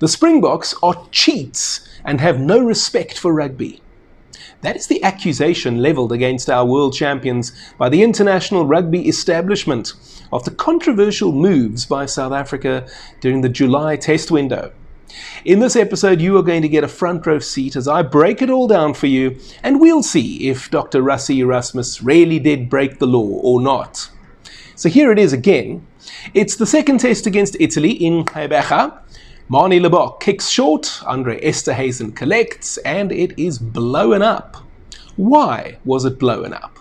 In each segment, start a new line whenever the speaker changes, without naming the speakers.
The Springboks are cheats and have no respect for rugby. That is the accusation levelled against our world champions by the international rugby establishment after controversial moves by South Africa during the July test window. In this episode, you are going to get a front row seat as I break it all down for you, and we'll see if Dr Rassie Erasmus really did break the law or not. So here it is again. It's the second test against Italy in Gqeberha. Manie Libbok kicks short, Andre Esterhuizen collects, and it is blown up. Why was it blown up?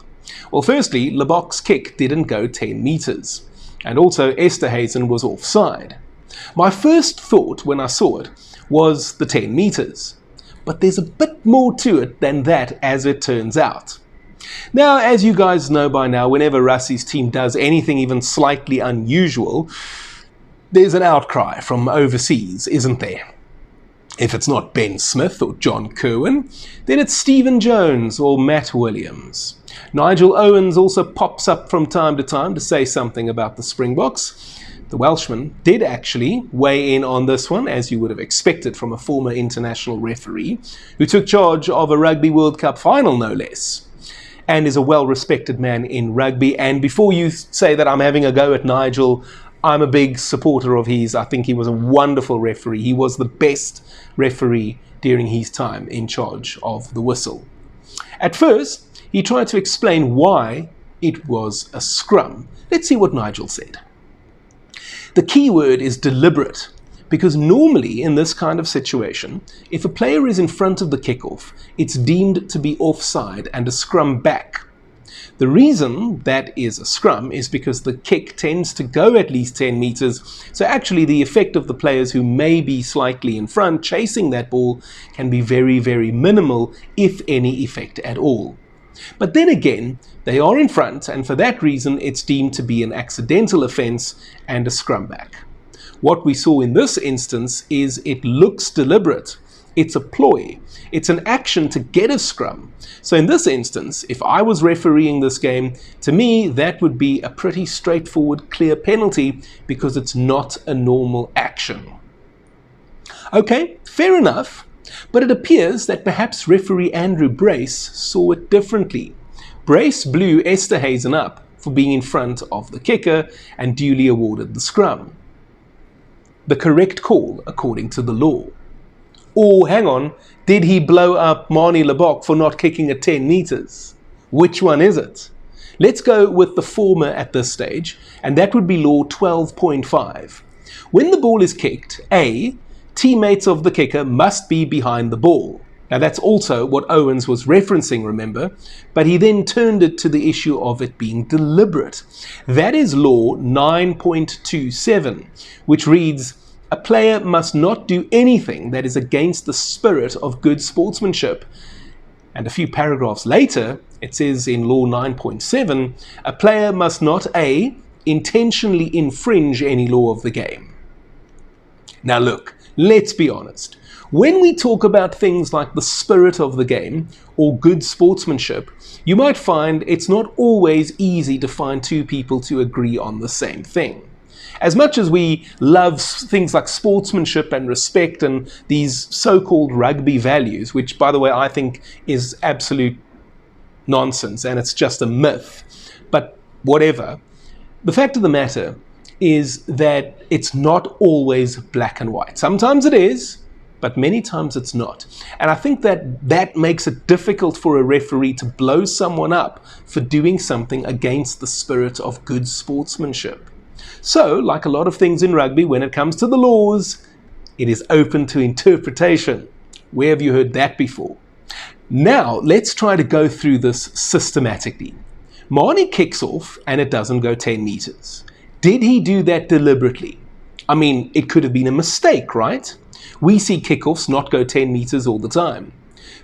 Well, firstly, Libbok's kick didn't go 10 metres, and also Esterhuizen was offside. My first thought when I saw it was the 10 metres, but there's a bit more to it than that as it turns out. Now, as you guys know by now, whenever Rassie's team does anything even slightly unusual, there's an outcry from overseas, isn't there? If it's not Ben Smith or John Kirwan, then it's Stephen Jones or Matt Williams. Nigel Owens also pops up from time to time to say something about the Springboks. The Welshman did actually weigh in on this one, as you would have expected from a former international referee who took charge of a Rugby World Cup final, no less, and is a well-respected man in rugby. And before you say that I'm having a go at Nigel, I'm a big supporter of his. I think he was a wonderful referee. He was the best referee during his time in charge of the whistle. At first, he tried to explain why it was a scrum. Let's see what Nigel said. The key word is deliberate, because normally in this kind of situation, if a player is in front of the kickoff, it's deemed to be offside and a scrum back. The reason that is a scrum is because the kick tends to go at least 10 metres, so actually the effect of the players who may be slightly in front chasing that ball can be very, very minimal, if any effect at all. But then again, they are in front, and for that reason it's deemed to be an accidental offence and a scrum back. What we saw in this instance is it looks deliberate. It's a ploy. It's an action to get a scrum. So in this instance, if I was refereeing this game, to me that would be a pretty straightforward, clear penalty because it's not a normal action. Okay, fair enough. But it appears that perhaps referee Andrew Brace saw it differently. Brace blew Esterhuizen up for being in front of the kicker and duly awarded the scrum. The correct call according to the law. Or, hang on, did he blow up Manie Libbok for not kicking at 10 metres? Which one is it? Let's go with the former at this stage, and that would be law 12.5. When the ball is kicked, A, teammates of the kicker must be behind the ball. Now that's also what Owens was referencing, remember, but he then turned it to the issue of it being deliberate. That is law 9.27, which reads, a player must not do anything that is against the spirit of good sportsmanship. And a few paragraphs later, it says in law 9.7, a player must not A, intentionally infringe any law of the game. Now look, let's be honest. When we talk about things like the spirit of the game or good sportsmanship, you might find it's not always easy to find two people to agree on the same thing. As much as we love things like sportsmanship and respect and these so-called rugby values, which, by the way, I think is absolute nonsense and it's just a myth, but whatever, the fact of the matter is that it's not always black and white. Sometimes it is, but many times it's not. And I think that makes it difficult for a referee to blow someone up for doing something against the spirit of good sportsmanship. So, like a lot of things in rugby, when it comes to the laws, it is open to interpretation. Where have you heard that before? Now, let's try to go through this systematically. Manie kicks off and it doesn't go 10 metres. Did he do that deliberately? I mean, it could have been a mistake, right? We see kickoffs not go 10 metres all the time.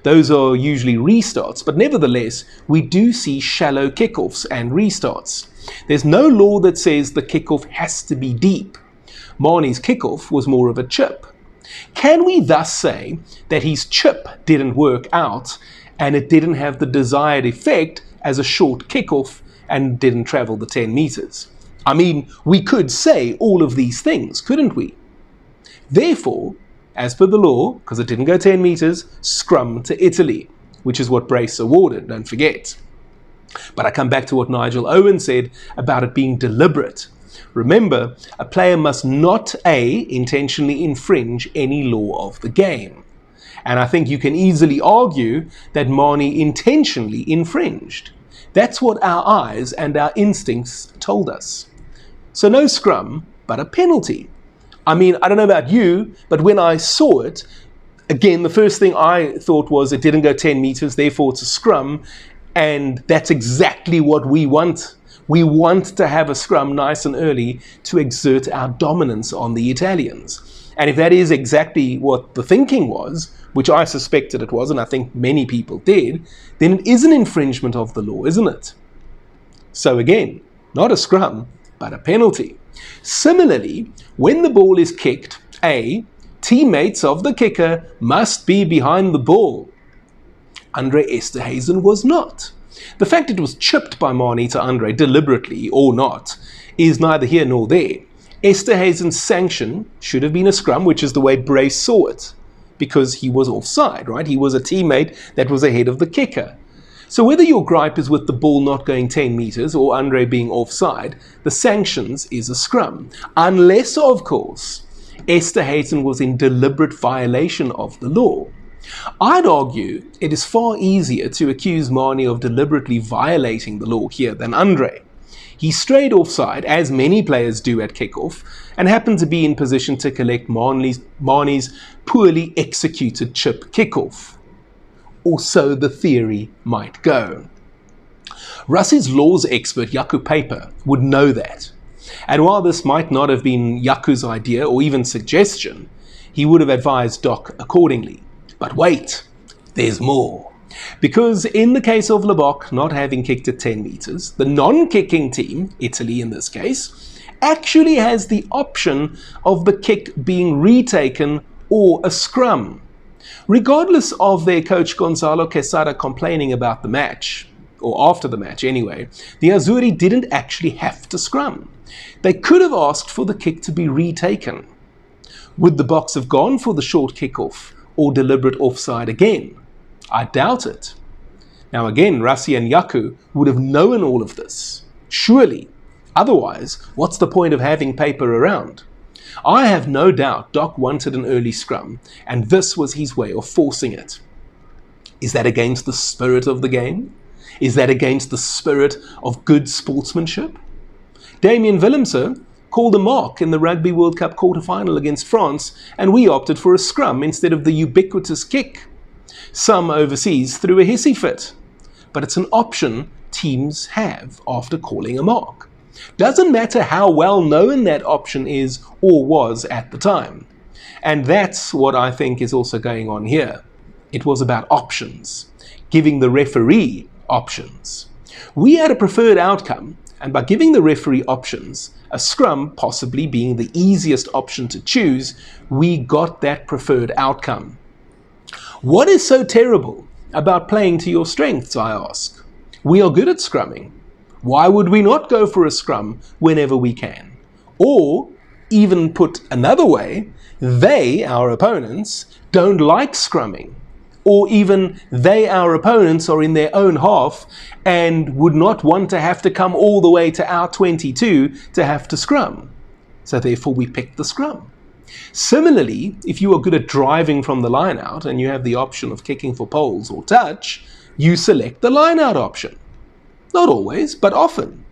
Those are usually restarts, but nevertheless, we do see shallow kickoffs and restarts. There's no law that says the kickoff has to be deep. Manie's kickoff was more of a chip. Can we thus say that his chip didn't work out and it didn't have the desired effect as a short kickoff and didn't travel the 10 metres? I mean, we could say all of these things, couldn't we? Therefore, as per the law, because it didn't go 10 metres, scrum to Italy, which is what Brace awarded, don't forget. But I come back to what Nigel Owens said about it being deliberate. Remember, a player must not intentionally infringe any law of the game. And I think you can easily argue that Mane intentionally infringed. That's what our eyes and our instincts told us. So no scrum, but a penalty. I mean, I don't know about you, but when I saw it, again, the first thing I thought was it didn't go 10 metres, therefore it's a scrum. And that's exactly what we want. We want to have a scrum nice and early to exert our dominance on the Italians. And if that is exactly what the thinking was, which I suspected it was, and I think many people did, then it is an infringement of the law, isn't it? So again, not a scrum, but a penalty. Similarly, when the ball is kicked, teammates of the kicker must be behind the ball. Andre Esterhuizen was not. The fact it was chipped by Mane to Andre deliberately or not is neither here nor there. Esterhuizen's sanction should have been a scrum, which is the way Brace saw it, because he was offside, right? He was a teammate that was ahead of the kicker. So whether your gripe is with the ball not going 10 metres or Andre being offside, the sanctions is a scrum. Unless, of course, Esterhuizen was in deliberate violation of the law. I'd argue it is far easier to accuse Mane of deliberately violating the law here than Andre. He strayed offside, as many players do at kickoff, and happened to be in position to collect Mane's poorly executed chip kickoff. Or so the theory might go. Rassie's laws expert Jaco Paper would know that. And while this might not have been Jaco's idea or even suggestion, he would have advised Doc accordingly. But wait, there's more. Because in the case of Lebok not having kicked at 10 metres, the non-kicking team, Italy in this case, actually has the option of the kick being retaken or a scrum. Regardless of their coach Gonzalo Quesada complaining about the match, or after the match anyway, the Azzurri didn't actually have to scrum. They could have asked for the kick to be retaken. Would the Boks have gone for the short kickoff or deliberate offside again? I doubt it. Now again, Rassie and Jaco would have known all of this, surely. Otherwise, what's the point of having Paper around? I have no doubt Doc wanted an early scrum, and this was his way of forcing it. Is that against the spirit of the game? Is that against the spirit of good sportsmanship? Damien Willemse called a mark in the Rugby World Cup quarter-final against France, and we opted for a scrum instead of the ubiquitous kick. Some overseas threw a hissy fit, but it's an option teams have after calling a mark. Doesn't matter how well known that option is or was at the time. And that's what I think is also going on here. It was about options, giving the referee options. We had a preferred outcome, and by giving the referee options, a scrum possibly being the easiest option to choose, we got that preferred outcome. What is so terrible about playing to your strengths, I ask? We are good at scrumming. Why would we not go for a scrum whenever we can? Or, even put another way, they, our opponents, don't like scrumming. Or even they, our opponents, are in their own half and would not want to have to come all the way to our 22 to have to scrum. So therefore we pick the scrum. Similarly, if you are good at driving from the line out and you have the option of kicking for poles or touch, you select the line out option. Not always, but often.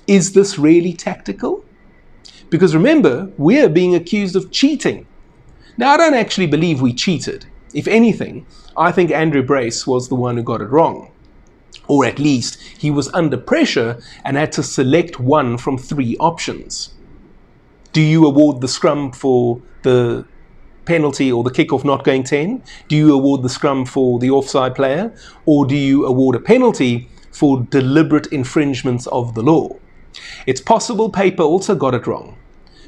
Is this really tactical? Because remember, we're being accused of cheating. Now, I don't actually believe we cheated. If anything, I think Andrew Brace was the one who got it wrong. Or at least, he was under pressure and had to select one from 3 options. Do you award the scrum for the penalty or the kickoff not going 10? Do you award the scrum for the offside player? Or do you award a penalty for deliberate infringements of the law? It's possible Paper also got it wrong.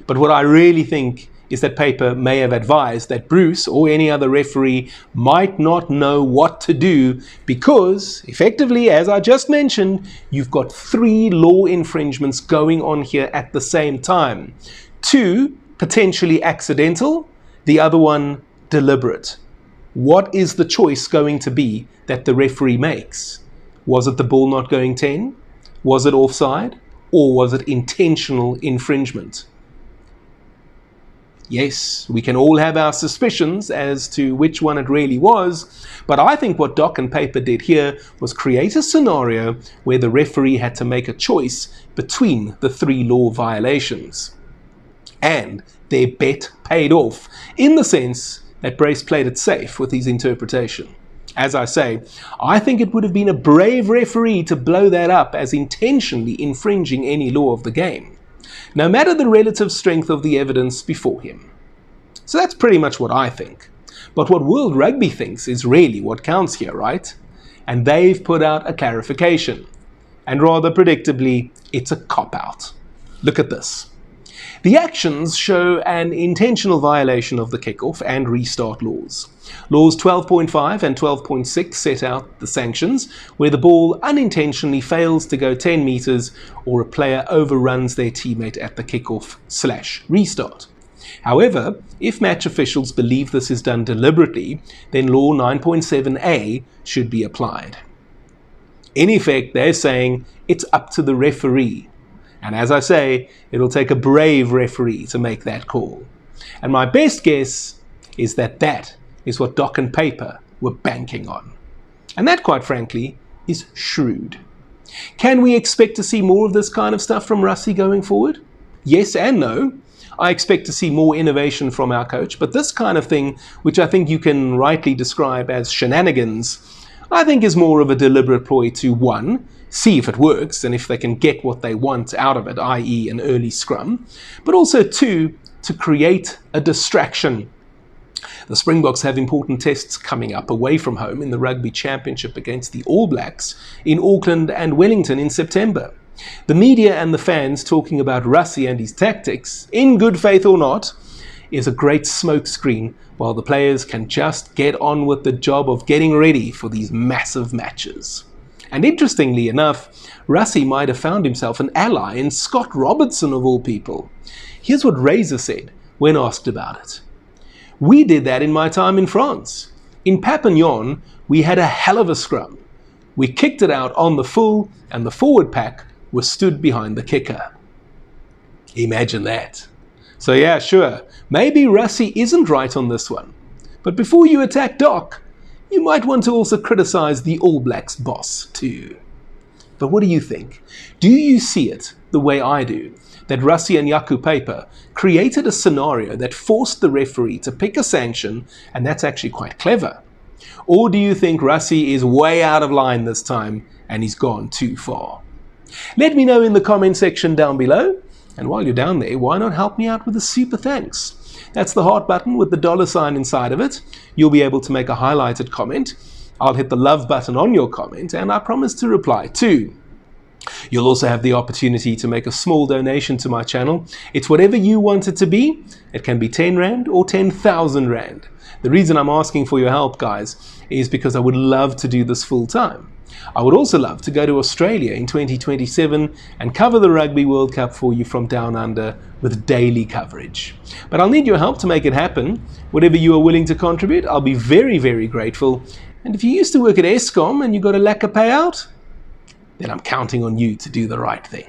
But what I really think is that Paper may have advised that Bruce or any other referee might not know what to do because, effectively, as I just mentioned, you've got 3 law infringements going on here at the same time. 2 potentially accidental, the other one deliberate. What is the choice going to be that the referee makes? Was it the ball not going 10? Was it offside? Or was it intentional infringement? Yes, we can all have our suspicions as to which one it really was, but I think what Doc and Paper did here was create a scenario where the referee had to make a choice between the 3 law violations. And their bet paid off, in the sense that Brace played it safe with his interpretation. As I say, I think it would have been a brave referee to blow that up as intentionally infringing any law of the game, no matter the relative strength of the evidence before him. So that's pretty much what I think. But what World Rugby thinks is really what counts here, right? And they've put out a clarification. And rather predictably, it's a cop-out. Look at this. The actions show an intentional violation of the kickoff and restart laws. Laws 12.5 and 12.6 set out the sanctions where the ball unintentionally fails to go 10 meters or a player overruns their teammate at the kickoff/restart. However, if match officials believe this is done deliberately, then Law 9.7a should be applied. In effect, they're saying it's up to the referee. And as I say, it'll take a brave referee to make that call. And my best guess is that that is what Doc and Paper were banking on. And that, quite frankly, is shrewd. Can we expect to see more of this kind of stuff from Rassie going forward? Yes and no. I expect to see more innovation from our coach, but this kind of thing, which I think you can rightly describe as shenanigans, I think is more of a deliberate ploy to, 1, see if it works and if they can get what they want out of it, i.e. an early scrum, but also 2, to create a distraction. The Springboks have important tests coming up away from home in the Rugby Championship against the All Blacks in Auckland and Wellington in September. The media and the fans talking about Rassie and his tactics, in good faith or not, is a great smokescreen while the players can just get on with the job of getting ready for these massive matches. And interestingly enough, Rassie might have found himself an ally in Scott Robertson of all people. Here's what Razor said when asked about it. We did that in my time in France. In Papignon, we had a hell of a scrum. We kicked it out on the full and the forward pack was stood behind the kicker. Imagine that. So yeah, sure, maybe Rassie isn't right on this one. But before you attack Doc, you might want to also criticize the All Blacks boss too. But what do you think? Do you see it the way I do? That Rassie and Yaku Paper created a scenario that forced the referee to pick a sanction, and that's actually quite clever? Or do you think Rassie is way out of line this time and he's gone too far? Let me know in the comment section down below. And while you're down there, why not help me out with a super thanks? That's the heart button with the $ inside of it. You'll be able to make a highlighted comment. I'll hit the love button on your comment, and I promise to reply too. You'll also have the opportunity to make a small donation to my channel. It's whatever you want it to be. It can be 10 Rand or 10,000 Rand. The reason I'm asking for your help, guys, is because I would love to do this full time. I would also love to go to Australia in 2027 and cover the Rugby World Cup for you from down under with daily coverage. But I'll need your help to make it happen. Whatever you are willing to contribute, I'll be very, very grateful. And if you used to work at Eskom and you got a lack of payout, then I'm counting on you to do the right thing.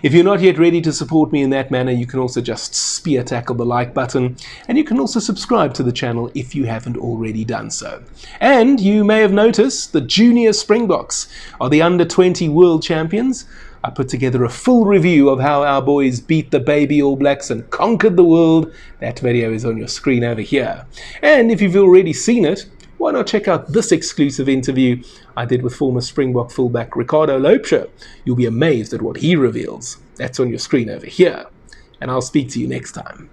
If you're not yet ready to support me in that manner, you can also just spear tackle the like button, and you can also subscribe to the channel if you haven't already done so. And you may have noticed the junior Springboks are the under-20 world champions. I put together a full review of how our boys beat the baby All Blacks and conquered the world. That video is on your screen over here. And if you've already seen it, why not check out this exclusive interview I did with former Springbok fullback Ricardo Loubser. You'll be amazed at what he reveals. That's on your screen over here. And I'll speak to you next time.